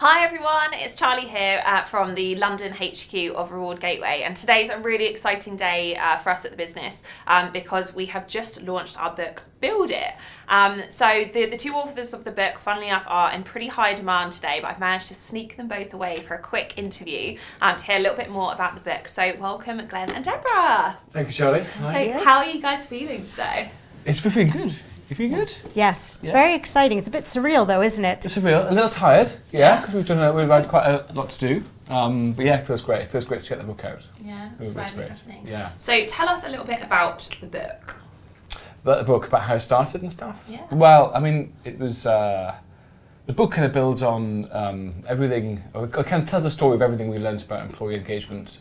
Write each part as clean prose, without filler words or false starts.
Hi everyone, it's Charlie here from the London HQ of Reward Gateway, and today's a really exciting day for us at the business because we have just launched our book, Build It. So the two authors of the book, funnily enough, are in pretty high demand today, but I've managed to sneak them both away for a quick interview to hear a little bit more about the book. So welcome Glenn and Deborah. Thank you, Charlie. So how are you guys feeling today? It's feeling good. You feel good? Yes, it's very exciting. It's a bit surreal though, isn't it? It's surreal, a little tired, because we've had quite a lot to do. But yeah, it feels great. It feels great to get the book out. Yeah, it's finally happening. Yeah. So tell us a little bit about the book. About the book, about how it started and stuff? Yeah. Well, I mean, it was, the book kind of builds on everything, or it kind of tells the story of everything we learned about employee engagement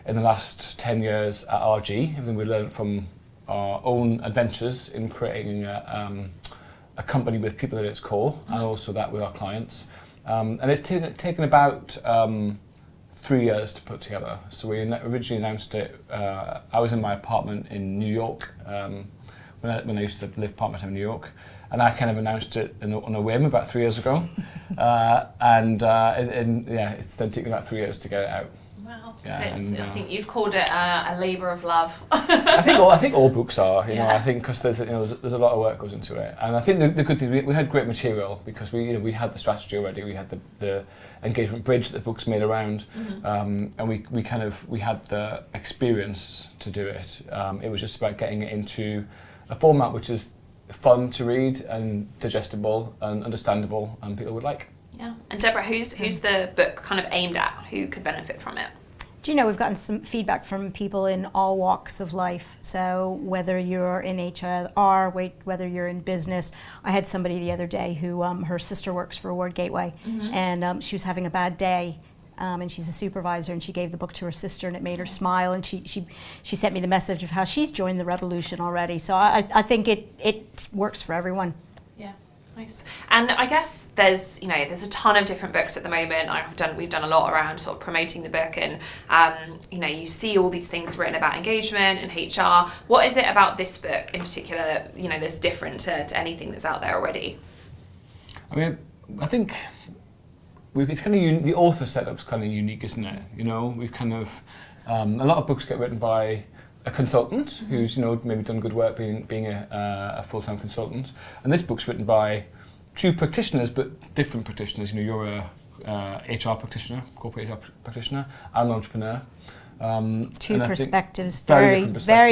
in the last 10 years at RG, everything we learned from our own adventures in creating a company with people at its core, and also that with our clients. And it's taken about 3 years to put together. So we originally announced it, I was in my apartment in New York, when I used to live part-time in New York, and I kind of announced it on a whim about 3 years ago. It's then taken about 3 years to get it out. Wow. Yeah, So I think you've called it a labour of love. I think all books are, you know. I think because there's a lot of work goes into it, and I think the good thing we had great material because we had the strategy already. We had the engagement bridge that the book's made around, and we had the experience to do it. It was just about getting it into a format which is fun to read and digestible and understandable, and people would like. Yeah. And Deborah, who's the book kind of aimed at? Who could benefit from it? Do you know, we've gotten some feedback from people in all walks of life. So whether you're in HR, whether you're in business. I had somebody the other day who her sister works for Reward Gateway, and she was having a bad day. And she's a supervisor, and she gave the book to her sister, and it made her smile. And she sent me the message of how she's joined the revolution already. So I think it works for everyone. Yeah, nice. And I guess there's a ton of different books at the moment. We've done a lot around sort of promoting the book, and you see all these things written about engagement and HR. What is it about this book in particular that that's different to anything that's out there already? I mean, I think it's kind of the author setup's kind of unique, isn't it? We've kind of a lot of books get written by a consultant who's maybe done good work being a full-time consultant, and this book's written by two practitioners, but different practitioners. You're a HR practitioner, corporate HR practitioner, and an entrepreneur. Two perspectives, very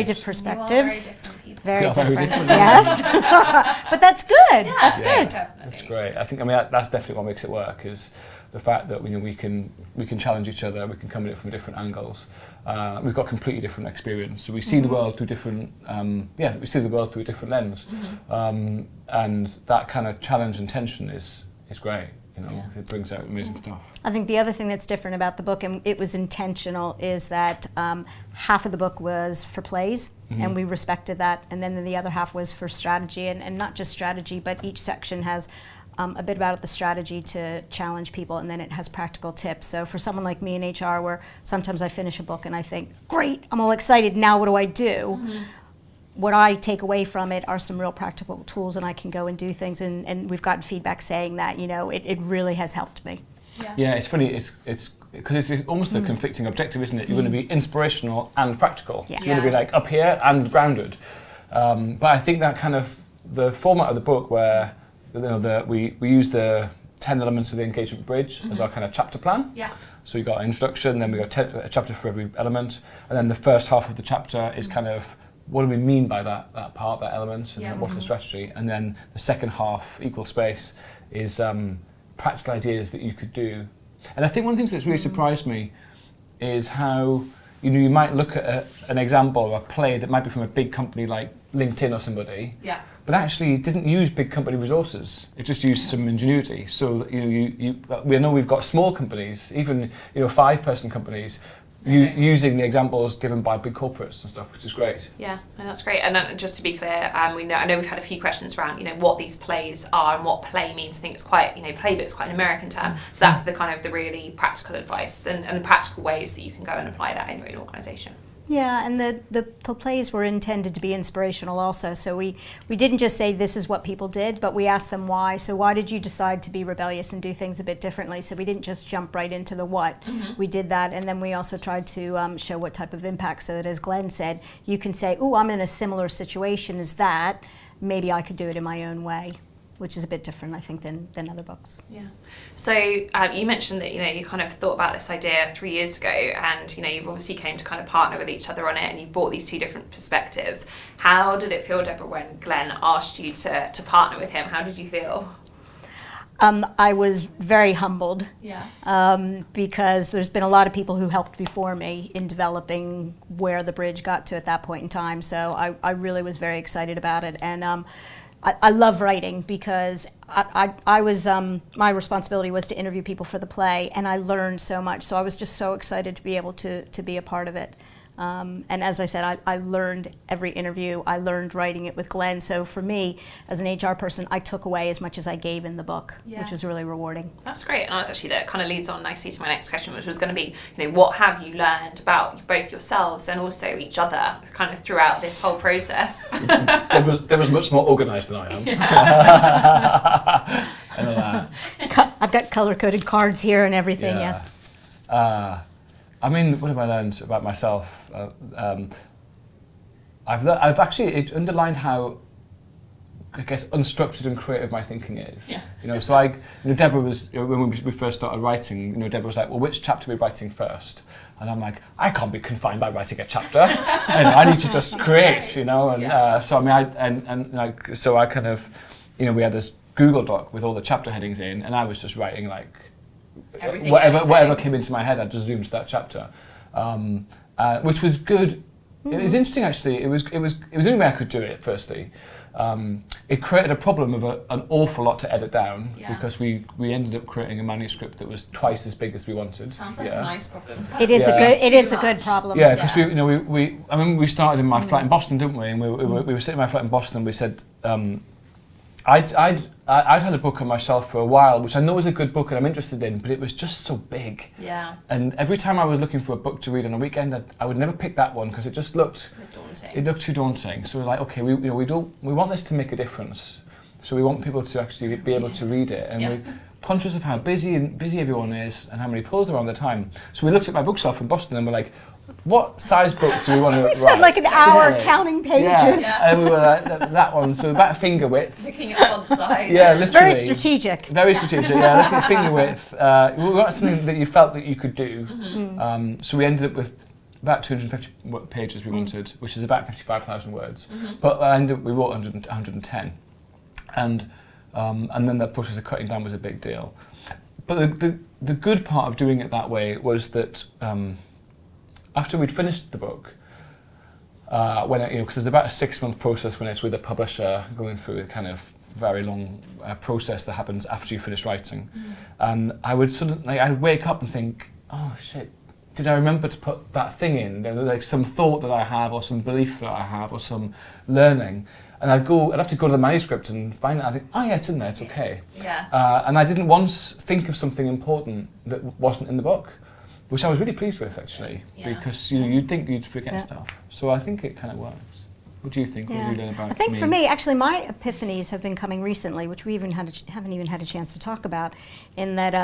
different perspectives. Very Very different. different. Yes, but that's good. Yeah, that's good. Definitely. That's great. I think that's definitely what makes it work, is the fact that we can challenge each other, we can come at it from different angles. We've got completely different experience, so we see the world through different. We see the world through a different lens, and that kind of challenge and tension is great. It brings out amazing stuff. I think the other thing that's different about the book, and it was intentional, is that half of the book was for plays, and we respected that, and then the other half was for strategy, and not just strategy, but each section has a bit about the strategy to challenge people, and then it has practical tips. So for someone like me in HR, where sometimes I finish a book and I think, great, I'm all excited, now what do I do? What I take away from it are some real practical tools, and I can go and do things, and we've gotten feedback saying that it really has helped me. Yeah, it's funny. It's because it's almost a conflicting objective, isn't it? You're going to be inspirational and practical. Yeah. So you're going to be like up here and grounded. But I think that kind of the format of the book, where we use the 10 elements of the engagement bridge as our kind of chapter plan. Yeah. So you got an introduction, then we got a chapter for every element, and then the first half of the chapter is kind of, what do we mean by that part, that element, and what's the strategy? And then the second half, equal space, is practical ideas that you could do. And I think one of the things that's really surprised me is how you might look at an example or a play that might be from a big company like LinkedIn or somebody, but actually it didn't use big company resources. It just used some ingenuity. So we know we've got small companies, even 5-person companies, using the examples given by big corporates and stuff, which is great. Yeah, and that's great. And just to be clear, I know we've had a few questions around, what these plays are and what play means. I think it's quite, playbook's quite an American term. So that's the kind of the really practical advice and the practical ways that you can go and apply that in your own organisation. Yeah, and the plays were intended to be inspirational also. So we didn't just say this is what people did, but we asked them why. So why did you decide to be rebellious and do things a bit differently? So we didn't just jump right into the what. We did that, and then we also tried to show what type of impact, so that, as Glenn said, you can say, oh, I'm in a similar situation as that. Maybe I could do it in my own way, which is a bit different, I think, than other books. Yeah. So you mentioned that, you kind of thought about this idea 3 years ago, and, you've obviously came to kind of partner with each other on it, and you brought these two different perspectives. How did it feel, Deborah, when Glenn asked you to partner with him? How did you feel? I was very humbled. Yeah. Because there's been a lot of people who helped before me in developing where the bridge got to at that point in time. So I really was very excited about it. And I love writing, because I was my responsibility was to interview people for the play, and I learned so much. So I was just so excited to be able to be a part of it. And as I said, I learned every interview. I learned writing it with Glenn. So for me, as an HR person, I took away as much as I gave in the book, which was really rewarding. That's great. And actually, that kind of leads on nicely to my next question, which was going to be, what have you learned about both yourselves and also each other kind of throughout this whole process? There was much more organised than I am. I've got color-coded cards here and everything, yes. I mean, what have I learned about myself? I've actually, it underlined how, I guess, unstructured and creative my thinking is. Yeah. So Deborah was, when we first started writing, Deborah was like, well, which chapter are we writing first? And I'm like, I can't be confined by writing a chapter. And I need to just create, And so I kind of, we had this Google Doc with all the chapter headings in, and I was just writing like, whatever came into my head, I just zoomed to that chapter, which was good. It was interesting, actually. It was the only way I could do it. Firstly, it created a problem of an awful lot to edit down, because we ended up creating a manuscript that was twice as big as we wanted. Sounds like a nice problem. It is a good problem. Yeah, because we started in my flat in Boston, didn't we? And we were sitting in my flat in Boston. And we said. I'd had a book on my shelf for a while, which I know is a good book and I'm interested in, but it was just so big. Yeah. And every time I was looking for a book to read on a weekend, I would never pick that one because it just looked daunting. It looked too daunting. So we're like, okay, we want this to make a difference. So we want people to actually be able to read it, and we're conscious of how busy everyone is and how many pulls there are on the time. So we looked at my bookshelf in Boston and we're like, what size book do we want to write? We spent like an hour counting pages. Yeah. And we were like, that one, so about finger width. Looking at font size. Yeah, literally. Very strategic. Very strategic, yeah, looking at finger width. We got something that you felt that you could do. So we ended up with about 250 pages we wanted, which is about 55,000 words. But we wrote 110. And then that process of cutting down was a big deal. But the good part of doing it that way was that after we'd finished the book, because there's about a 6-month process when it's with a publisher going through a kind of very long process that happens after you finish writing. And I would I'd wake up and think, oh shit, did I remember to put that thing in? There's like some thought that I have, or some belief that I have, or some learning. And I'd have to go to the manuscript and find it. I think, oh yeah, it's in there, it's okay. Yeah. And I didn't once think of something important that wasn't in the book, which I was really pleased with, actually, because you'd think you'd forget stuff. So I think it kind of works. What do you think? Yeah. What have you learned about I think me? for me, actually, my epiphanies have been coming recently, which we haven't even had a chance to talk about, in that,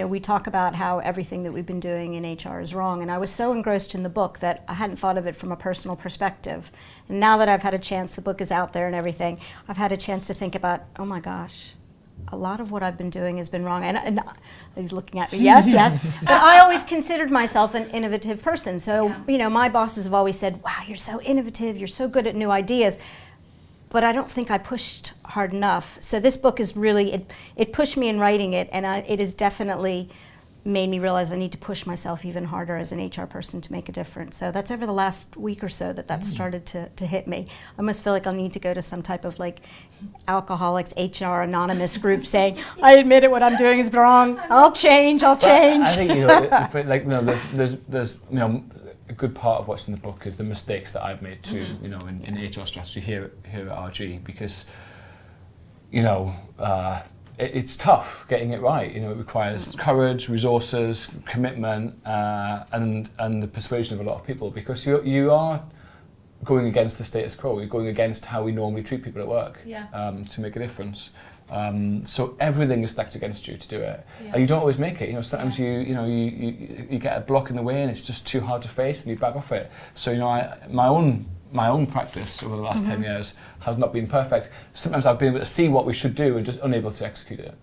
we talk about how everything that we've been doing in HR is wrong. And I was so engrossed in the book that I hadn't thought of it from a personal perspective. And now that I've had a chance, the book is out there and everything, I've had a chance to think about, oh my gosh, a lot of what I've been doing has been wrong. And he's looking at me, yes. But I always considered myself an innovative person. So, my bosses have always said, wow, you're so innovative, you're so good at new ideas. But I don't think I pushed hard enough. So this book is really, it pushed me in writing it, and it has definitely made me realize I need to push myself even harder as an HR person to make a difference. So that's over the last week or so that started to hit me. I almost feel like I'll need to go to some type of like Alcoholics HR Anonymous group saying, I admit it, what I'm doing is wrong. I'll change. But I think there's a good part of what's in the book is the mistakes that I've made too, in HR strategy here at RG, because it's tough getting it right. It requires courage, resources, commitment, and the persuasion of a lot of people, because you are going against the status quo. You're going against how we normally treat people at work to make a difference. So everything is stacked against you to do it, and you don't always make it. Sometimes you get a block in the way, and it's just too hard to face, and you back off it. So my own practice over the last 10 years has not been perfect. Sometimes I've been able to see what we should do and just unable to execute it.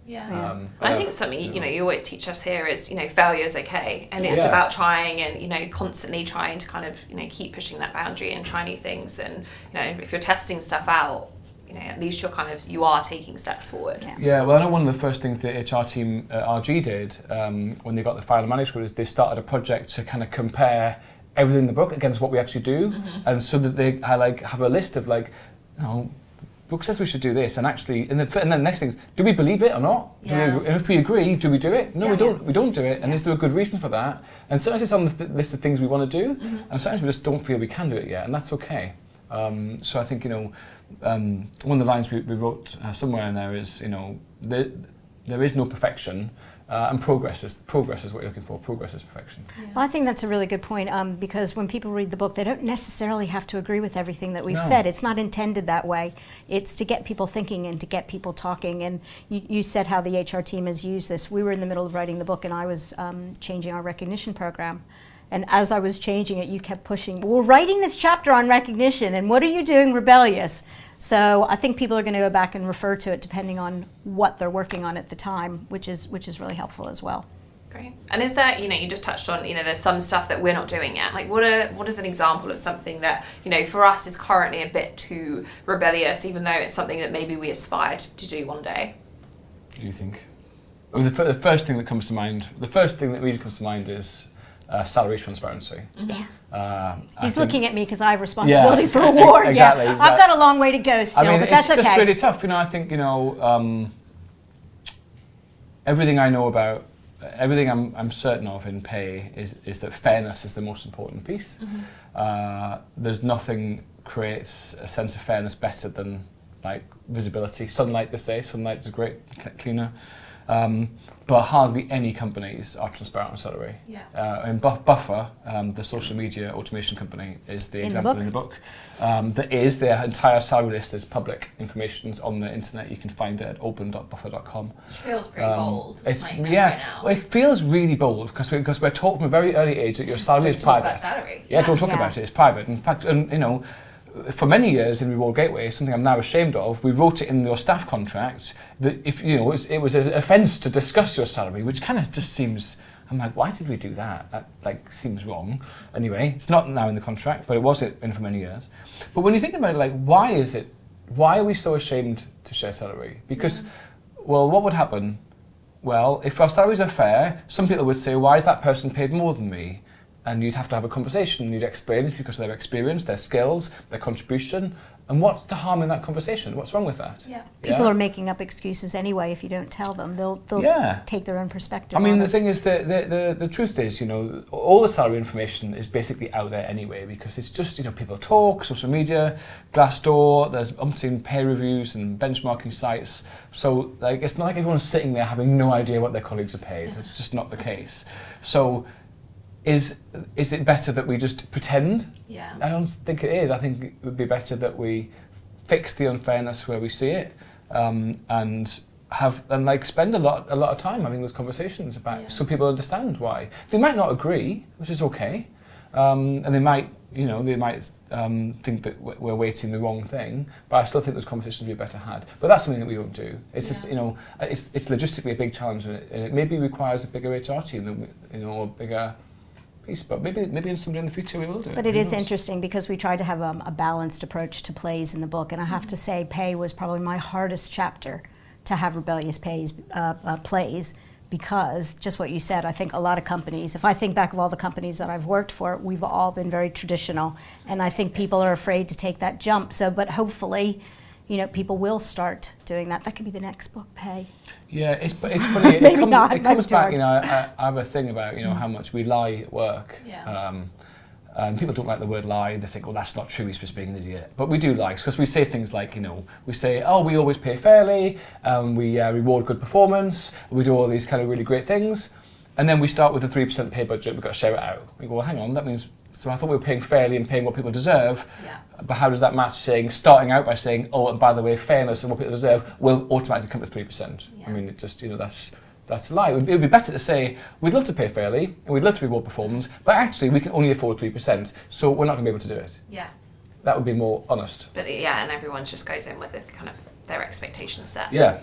I think something you always teach us here is failure is okay, and it's about trying and constantly trying to kind of keep pushing that boundary and try new things. And if you're testing stuff out, at least you are taking steps forward. Well, I know one of the first things the HR team at RG did when they got the file management is they started a project to kind of compare everything in the book against what we actually do, and so that they have a list of the book says we should do this, and actually, and then the next thing is, do we believe it or not? And if we agree, do we do it? No, we don't. We don't do it, and is there a good reason for that? And sometimes it's on the list of things we want to do, and sometimes we just don't feel we can do it yet, and that's okay. So I think one of the lines we wrote somewhere in there is there is no perfection. And progress is what you're looking for. Progress is perfection. Well, I think that's a really good point, because when people read the book, they don't necessarily have to agree with everything that we've said. It's not intended that way. It's to get people thinking and to get people talking. And you said how the HR team has used this. We were in the middle of writing the book, and I was changing our recognition program. And as I was changing it, you kept pushing, we're writing this chapter on recognition, and what are you doing, Rebellious? So I think people are going to go back and refer to it depending on what they're working on at the time, which is really helpful as well. Great. And is there, you just touched on, there's some stuff that we're not doing yet. Like, what is an example of something that, for us is currently a bit too rebellious, even though it's something that maybe we aspired to do one day? What do you think? Well, the first thing that comes to mind, is salary transparency. He's looking at me because I have responsibility for award. Exactly. I've got a long way to go still, but that's okay. It's just really tough. I think everything I know about, everything I'm certain of in pay is that fairness is the most important piece. There's nothing creates a sense of fairness better than visibility. Sunlight, they say. Sunlight's a great cleaner. But hardly any companies are transparent on salary. And Buffer, the social media automation company, is the example in the book. That is, their entire salary list is public information on the internet. You can find it at open.buffer.com. Which feels pretty bold. It feels really bold because we're taught from a very early age that your salary is private. Don't talk about salary. Don't talk about it. It's private. In fact, for many years in Reward Gateway, something I'm now ashamed of, we wrote it in your staff contract that if it was an offence to discuss your salary, which kind of just seems. I'm like, why did we do that? That seems wrong. Anyway, it's not now in the contract, but it was in for many years. But when you think about it, why are we so ashamed to share salary? Because, well, what would happen? Well, if our salaries are fair, some people would say, why is that person paid more than me? And you'd have to have a conversation. You'd explain it's because of their experience, their skills, their contribution. And what's the harm in that conversation? What's wrong with that? People are making up excuses anyway if you don't tell them. They'll take their own perspective. I mean, the thing is, the truth is, all the salary information is basically out there anyway, because it's just, people talk, social media, Glassdoor, there's umpteen pay reviews and benchmarking sites. So, it's not like everyone's sitting there having no idea what their colleagues are paid. It's just not the case. So, is it better that we just pretend? I don't think it is. I think it would be better that we fix the unfairness where we see it, and spend a lot of time having those conversations about so people understand why. They might not agree, which is okay, and they might think that we're weighting the wrong thing. But I still think those conversations would be better had. But that's something that we don't do. It's just it's logistically a big challenge, and it maybe requires a bigger HR team than a bigger. But maybe someday in the future we will do it. But it is interesting because we tried to have a balanced approach to plays in the book, and I have to say pay was probably my hardest chapter to have rebellious plays, because just what you said, I think a lot of companies, if I think back of all the companies that I've worked for, we've all been very traditional, and I think people are afraid to take that jump. But hopefully, people will start doing that. That could be the next book, pay. Yeah, it's funny. It comes back. I have a thing about how much we lie at work. People don't like the word lie. They think, well, that's not true. He's just being an idiot. But we do lie because we say things like, we say, oh, we always pay fairly, we reward good performance, we do all these kind of really great things. And then we start with a 3% pay budget, we've got to share it out. We go, well, hang on, that means, so I thought we were paying fairly and paying what people deserve. Yeah. But how does that match starting out by saying, oh, and by the way, fairness and what people deserve will automatically come to 3%. Yeah. I mean, it just, that's a lie. It would be better to say, we'd love to pay fairly, and we'd love to reward performance, but actually we can only afford 3%, so we're not going to be able to do it. Yeah. That would be more honest. But yeah, and everyone just goes in with the kind of their expectations set. Yeah.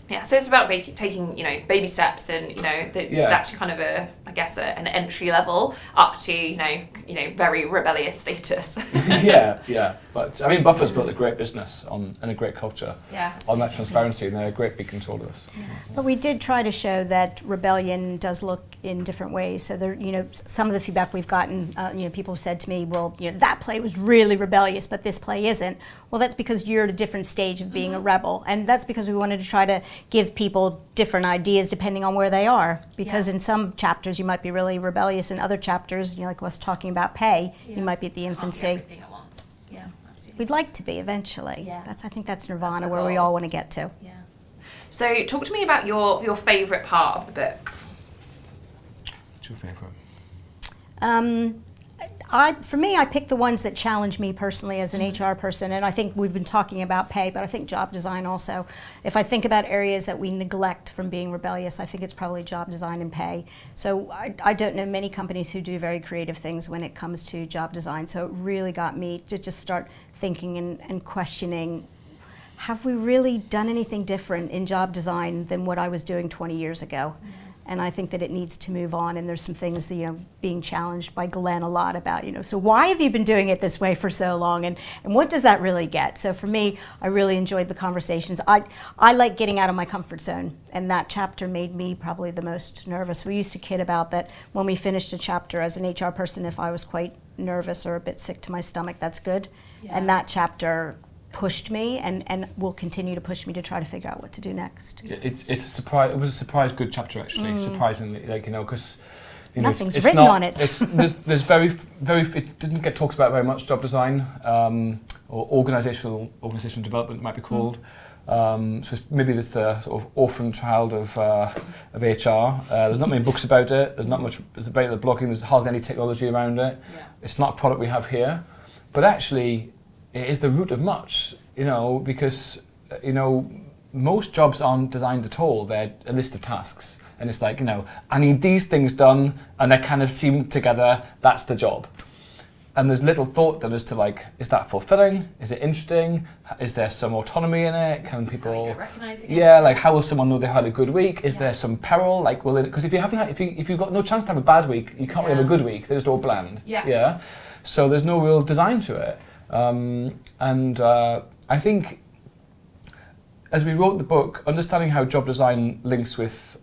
Yeah, so it's about taking, baby steps, and that's kind of an entry level up to very rebellious status. yeah. But I mean, Buffer's built a great business and a great culture on that transparency, and they're a great beacon to all of us. Yeah. But we did try to show that rebellion does look in different ways. So there, some of the feedback we've gotten, people have said to me, well, that play was really rebellious, but this play isn't. Well, that's because you're at a different stage of being a rebel, and that's because we wanted to try to give people different ideas depending on where they are. Because in some chapters you might be really rebellious, in other chapters, like us talking about pay, you might be at the infancy. Everything at once. Yeah, absolutely. We'd like to be eventually. Yeah. I think that's nirvana, that's where we all want to get to. Yeah. So talk to me about your favourite part of the book. What's your favourite? For me, I pick the ones that challenge me personally as an HR person, and I think we've been talking about pay, but I think job design also. If I think about areas that we neglect from being rebellious, I think it's probably job design and pay. So I don't know many companies who do very creative things when it comes to job design, so it really got me to just start thinking and questioning, have we really done anything different in job design than what I was doing 20 years ago? And I think that it needs to move on, and there's some things that, being challenged by Glenn a lot about, so why have you been doing it this way for so long, and what does that really get? So for me, I really enjoyed the conversations. I like getting out of my comfort zone, and that chapter made me probably the most nervous. We used to kid about that when we finished a chapter as an HR person, if I was quite nervous or a bit sick to my stomach, that's good. Yeah. And that chapter pushed me and will continue to push me to try to figure out what to do next. It's a surprise. It was a surprise good chapter actually. Surprisingly, because nothing's written on it. There's very it didn't get talked about very much. Job design or organizational development might be called. So maybe it's the sort of orphan child of HR. There's not many books about it. There's very little blogging. There's hardly any technology around it. Yeah. It's not a product we have here, but actually it is the root of much, because, most jobs aren't designed at all. They're a list of tasks. And it's like, I need these things done, and they kind of seam together, that's the job. And there's little thought done as to is that fulfilling? Is it interesting? Is there some autonomy in it? Can people... how will someone know they had a good week? Is there some peril? Because if you've got no chance to have a bad week, you can't really have a good week. They're just all bland. Yeah. So there's no real design to it. I think as we wrote the book, understanding how job design links with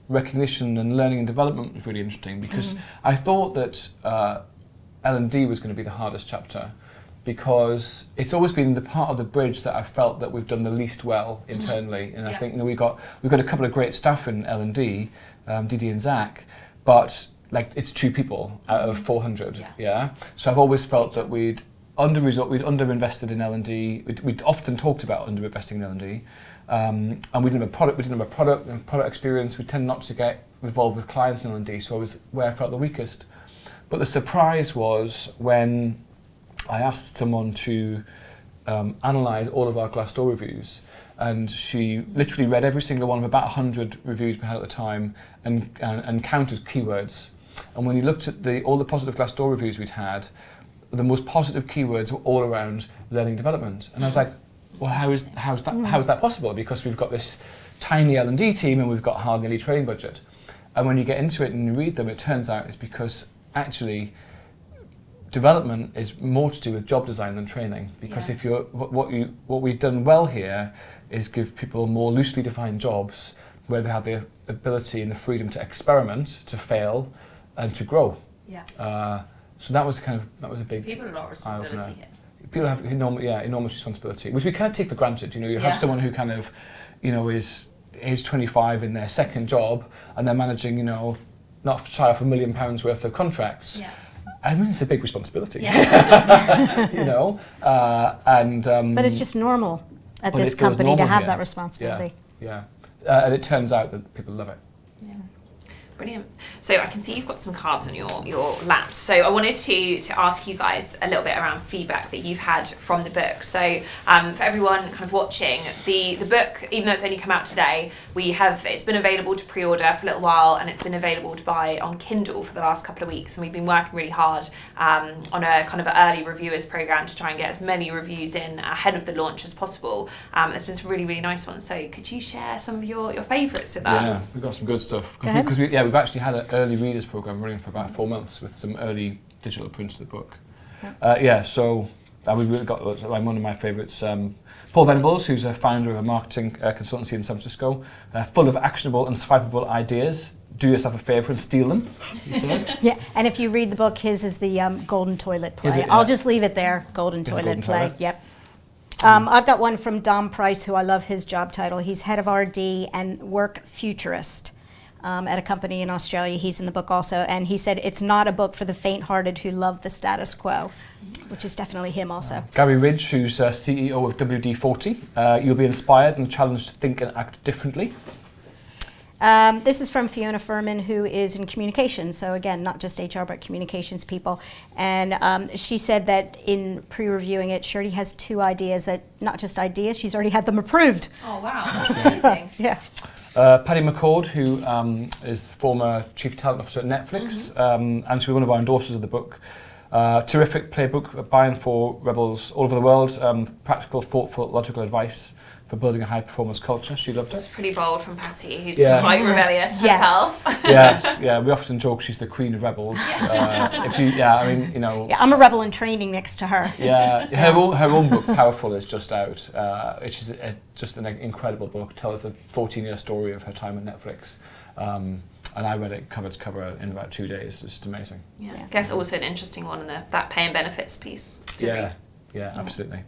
recognition and learning and development was really interesting, because I thought that L&D was going to be the hardest chapter, because it's always been the part of the bridge that I felt that we've done the least well internally. And I think we've got a couple of great staff in L&D, Didi and Zach, but it's 2 people out of 400. Yeah. So I've always felt that we'd underinvested in L&D. We'd often talked about underinvesting in L&D, and we didn't have a product and product experience. We tend not to get involved with clients in L&D, so I was where I felt the weakest. But the surprise was when I asked someone to analyse all of our Glassdoor reviews, and she literally read every single one of about 100 reviews we had at the time and counted keywords. And when you looked at all the positive Glassdoor reviews we'd had, the most positive keywords were all around learning development. And I was like, well, how is that possible? Because we've got this tiny L&D team and we've got hardly any training budget. And when you get into it and you read them, it turns out it's because actually development is more to do with job design than training. Because if you're what we've done well here is give people more loosely defined jobs where they have the ability and the freedom to experiment, to fail, and to grow. Yeah. So that was a big... People have a lot of responsibility here. People have enormous responsibility, which we kind of take for granted. You have someone who kind of, is age 25 in their second job, and they're managing, not shy of £1 million worth of contracts. Yeah. I mean, it's a big responsibility, Yeah. you know, but it's just normal at but this it feels company to normal have here. that responsibility. Yeah, and it turns out that people love it. Yeah. Brilliant. So I can see you've got some cards on your laps. So I wanted to ask you guys a little bit around feedback that you've had from the book. So for everyone kind of watching, the book, even though it's only come out today, it's been available to pre-order for a little while, and it's been available to buy on Kindle for the last couple of weeks. And we've been working really hard on a kind of an early reviewers program to try and get as many reviews in ahead of the launch as possible. There's been some really, really nice ones. So could you share some of your favourites with us? Yeah, we've got some good stuff. Go ahead. Because we've actually had an early readers program running for about 4 months with some early digital prints of the book. So we've got like one of my favourites, Paul Venables, who's a founder of a marketing consultancy in San Francisco, full of actionable and swipeable ideas. Do yourself a favour and steal them, he said. Yeah, and if you read the book, his is the golden toilet play. Is it? I'll Yeah. just leave it there, golden toilet golden play. toilet? Yep. I've got one from Dom Price, who I love his job title. He's head of R&D and work futurist at a company in Australia. He's in the book also, and he said it's not a book for the faint-hearted who love the status quo, which is definitely him also. Gary Ridge, who's CEO of WD-40. You'll be inspired and challenged to think and act differently. This is from Fiona Furman, who is in communications. So again, not just HR, but communications people. And she said that in pre-reviewing it, she already has 2 ideas that, not just ideas, she's already had them approved. Oh, wow. That's amazing. Yeah. Paddy McCord, who is the former Chief Talent Officer at Netflix, and she'll be one of our endorsers of the book. Terrific playbook, buying for rebels all over the world. Practical, thoughtful, logical advice for building a high-performance culture. She loved That's it. pretty bold from Patty, who's Yeah. quite rebellious Yes. herself. Yes, yeah. We often joke she's the queen of rebels. Yeah, I'm a rebel in training next to her. Yeah, her own book, Powerful, is just out. Which is just an incredible book. Tells the 14-year story of her time at Netflix. And I read it cover to cover in about 2 days. It's just amazing. Yeah. I guess also an interesting one in that pay and benefits piece. To read. Yeah, absolutely.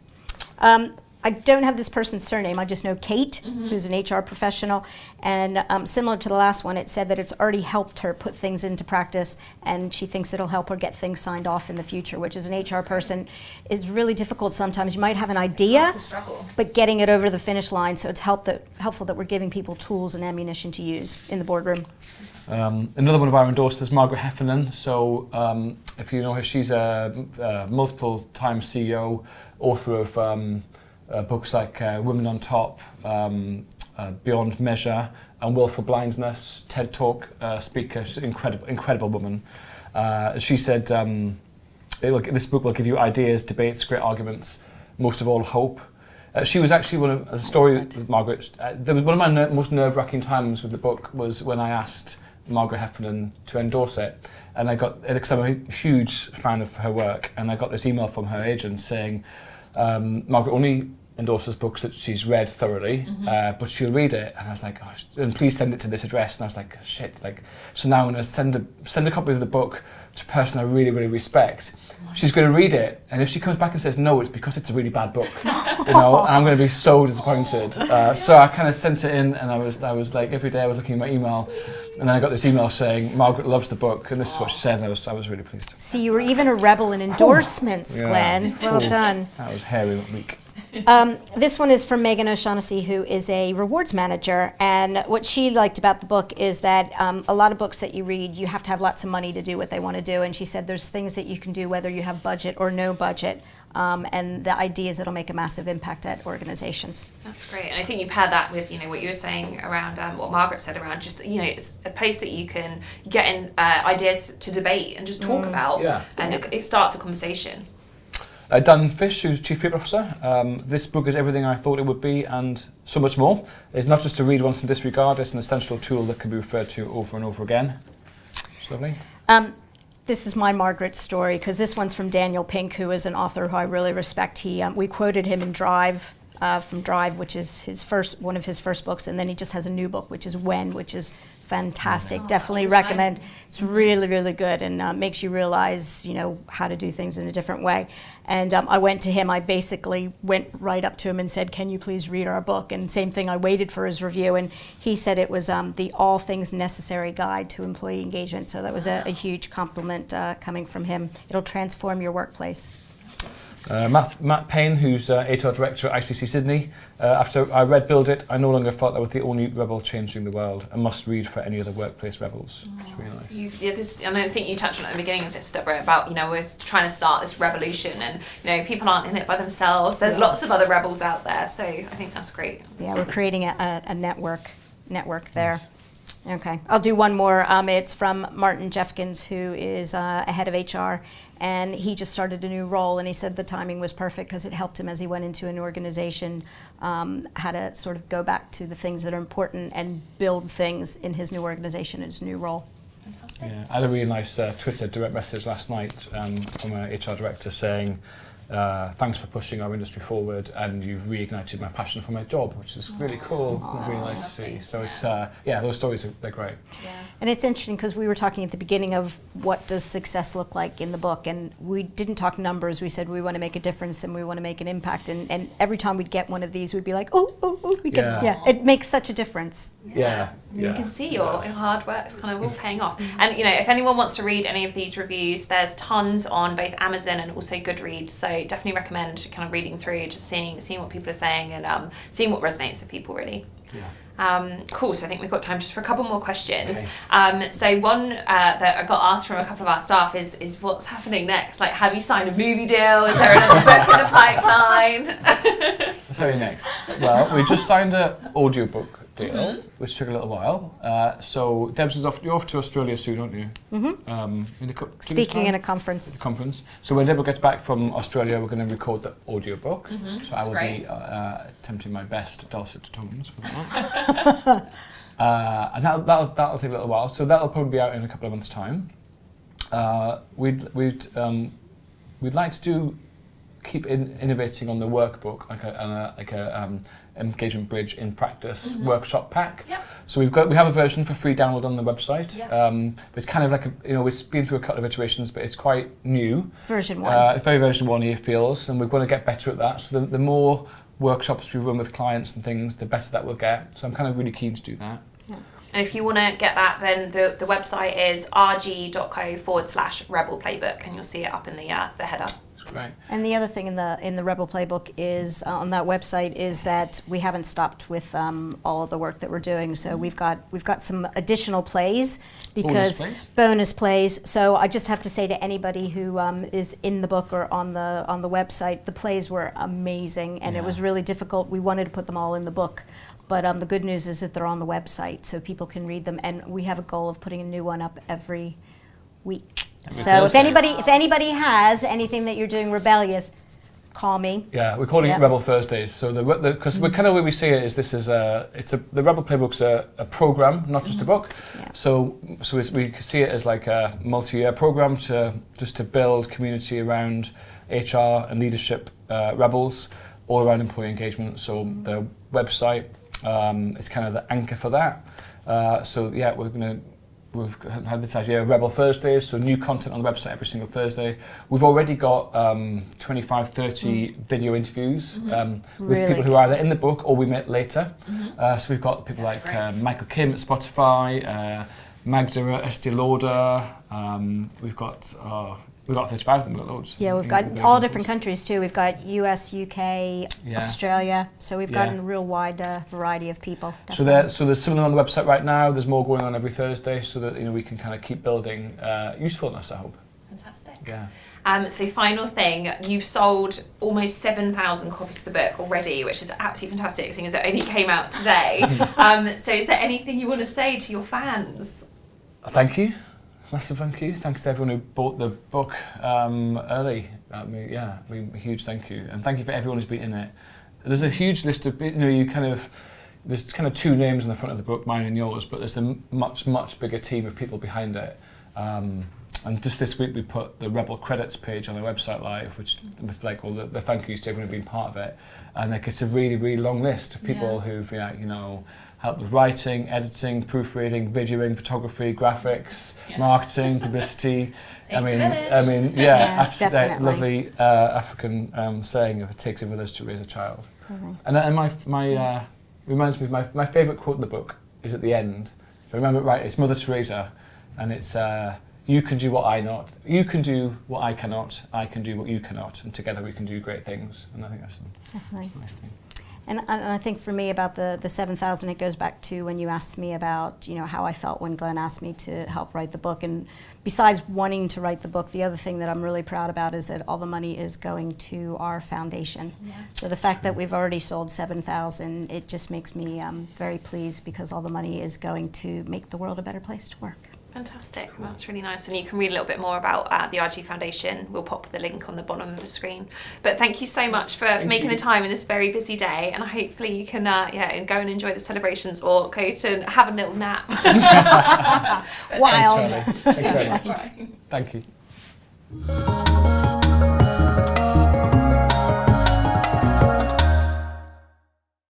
I don't have this person's surname, I just know Kate, who's an HR professional, and similar to the last one, it said that it's already helped her put things into practice, and she thinks it'll help her get things signed off in the future, which as an HR person is really difficult sometimes. You might have an idea, The struggle. but getting it over the finish line, so it's helpful that we're giving people tools and ammunition to use in the boardroom. Another one of our endorsers is Margaret Heffernan. So if you know her, she's a multiple-time CEO, author of books like Women on Top, Beyond Measure, and Willful Blindness, TED Talk speaker. She's an incredible woman. She said, this book will give you ideas, debates, great arguments, most of all hope. She was actually a story with Margaret. There was one of my most nerve-wracking times with the book was when I asked Margaret Heffernan to endorse it, and because I'm a huge fan of her work, and I got this email from her agent saying, Margaret only endorses books that she's read thoroughly, but she'll read it. And I was like, and please send it to this address. And I was like, shit. So now I'm going to send a copy of the book to a person I really, really respect. She's going to read it, and if she comes back and says no, it's because it's a really bad book, and I'm going to be so disappointed. So I kind of sent it in, and I was like, every day I was looking at my email, and then I got this email saying Margaret loves the book, and this is what she said, and I was really pleased. See, you were even a rebel in endorsements, Yeah. Glenn. Well done. That was hairy week. This one is from Megan O'Shaughnessy, who is a rewards manager, and what she liked about the book is that a lot of books that you read, you have to have lots of money to do what they want to do, and she said there's things that you can do whether you have budget or no budget, and the idea is it'll make a massive impact at organizations. That's great, and I think you pair that with what you were saying around what Margaret said around just it's a place that you can get in ideas to debate and just talk about, and it starts a conversation. Dan Fish, who's Chief People Officer. This book is everything I thought it would be and so much more. It's not just to read once and disregard, it's an essential tool that can be referred to over and over again. It's lovely. This is my Margaret story, because this one's from Daniel Pink, who is an author who I really respect. We quoted him in Drive from Drive, which is one of his first books, and then he just has a new book, which is When, which is fantastic. Definitely recommend. It's really, really good, and makes you realize, how to do things in a different way. And I went to him. I basically went right up to him and said, "Can you please read our book?" And same thing. I waited for his review, and he said it was the All Things Necessary Guide to Employee Engagement. So that was a huge compliment coming from him. It'll transform your workplace. Matt Payne, who's HR Director at ICC Sydney. After I read Build It, I no longer felt that was the only rebel changing the world. A must read for any other workplace rebels. It's really nice. And I think you touched on it at the beginning of this, Deborah, about, we're trying to start this revolution, and, people aren't in it by themselves. There's lots of other rebels out there, so I think that's great. Yeah, we're creating a network there. Okay, I'll do one more. It's from Martin Jeffkins, who is a head of HR, and he just started a new role, and he said the timing was perfect because it helped him as he went into an organization, how to sort of go back to the things that are important and build things in his new organization, his new role. Fantastic. Yeah, I had a really nice Twitter direct message last night from an HR director saying, thanks for pushing our industry forward, and you've reignited my passion for my job, which is really cool, really nice to see. So it's, those stories, they're great. Yeah. And it's interesting because we were talking at the beginning of what does success look like in the book, and we didn't talk numbers. We said we want to make a difference and we want to make an impact, and every time we'd get one of these, we'd be like, because it makes such a difference. Yeah. You can see your hard work's kind of all paying off. And if anyone wants to read any of these reviews, there's tons on both Amazon and also Goodreads. So definitely recommend kind of reading through, just seeing what people are saying, and seeing what resonates with people, really. Yeah. Cool, so I think we've got time just for a couple more questions. Okay. So one that I got asked from a couple of our staff is what's happening next? Like, have you signed a movie deal? Is there another book in the pipeline? What's happening next? Well, we just signed an audiobook deal, which took a little while. So Debs you're off to Australia soon, aren't you? Mm-hmm. Speaking in a conference. So when Deborah gets back from Australia, we're going to record the audiobook. So I will be attempting my best dulcet tones for that. And that'll take a little while. So that'll probably be out in a couple of months' time. We'd like to keep innovating on the workbook, like a engagement bridge in practice workshop pack. Yep. So we have a version for free download on the website. Yep. But it's kind of like it's been through a couple of iterations, but it's quite new. Version 1. Very version 1 it feels, and we're going to get better at that. So the more workshops we run with clients and things, the better that we'll get. So I'm kind of really keen to do that. Yeah. And if you want to get that, then the website is rg.co/Rebel Playbook, and you'll see it up in the header. Right. And the other thing in the Rebel Playbook is on that website is that we haven't stopped with all of the work that we're doing. So we've got some additional plays because bonus plays. So I just have to say to anybody who is in the book or on the website, the plays were amazing, and it was really difficult. We wanted to put them all in the book. But the good news is that they're on the website, so people can read them. And we have a goal of putting a new one up every week. So if anybody has anything that you're doing rebellious, call me. Yeah, we're calling it Rebel Thursdays. So because we're kind of way we see it is the Rebel Playbook's a program, not just a book. Yeah. So we see it as like a multi-year program to build community around HR and leadership rebels, all around employee engagement. So the website is kind of the anchor for that. We've had this idea of Rebel Thursdays, so new content on the website every single Thursday. We've already got 25, 30 video interviews with people who are either in the book or we met later. So we've got people like Michael Kim at Spotify, Magda at Estee Lauder. We've got 35 of them, we've got loads. Yeah, we've got all different countries too. We've got US, UK, Australia. So we've got a real wide variety of people. So there's something on the website right now. There's more going on every Thursday, so that we can kind of keep building usefulness, I hope. Fantastic. Yeah. So final thing, you've sold almost 7,000 copies of the book already, which is absolutely fantastic, seeing as it only came out today. So is there anything you want to say to your fans? Thank you. Massive thank you. Thanks to everyone who bought the book early. A huge thank you. And thank you for everyone who's been in it. There's a huge list of, there's kind of two names on the front of the book, mine and yours, but there's a much, much bigger team of people behind it. And just this week we put the Rebel credits page on our website live, which with like all the thank yous to everyone who's been part of it. And like it's a really, really long list of people who've helped with writing, editing, proofreading, videoing, photography, graphics, marketing, publicity. I mean, absolutely lovely African saying of it takes a village to raise a child. And my reminds me of my favourite quote in the book is at the end. If I remember it right, it's Mother Teresa, and it's you can do what you can do what I cannot, I can do what you cannot, and together we can do great things. And I think that's a nice thing. And I think for me about the 7,000, it goes back to when you asked me about how I felt when Glenn asked me to help write the book. And besides wanting to write the book, the other thing that I'm really proud about is that all the money is going to our foundation. So the fact that we've already sold 7,000, it just makes me very pleased, because all the money is going to make the world a better place to work. Fantastic, that's really nice. And you can read a little bit more about the RG Foundation. We'll pop the link on the bottom of the screen. But thank you so much for making the time in this very busy day, and hopefully you can go and enjoy the celebrations or go to have a little nap. Wild. Thanks very much. Thank you.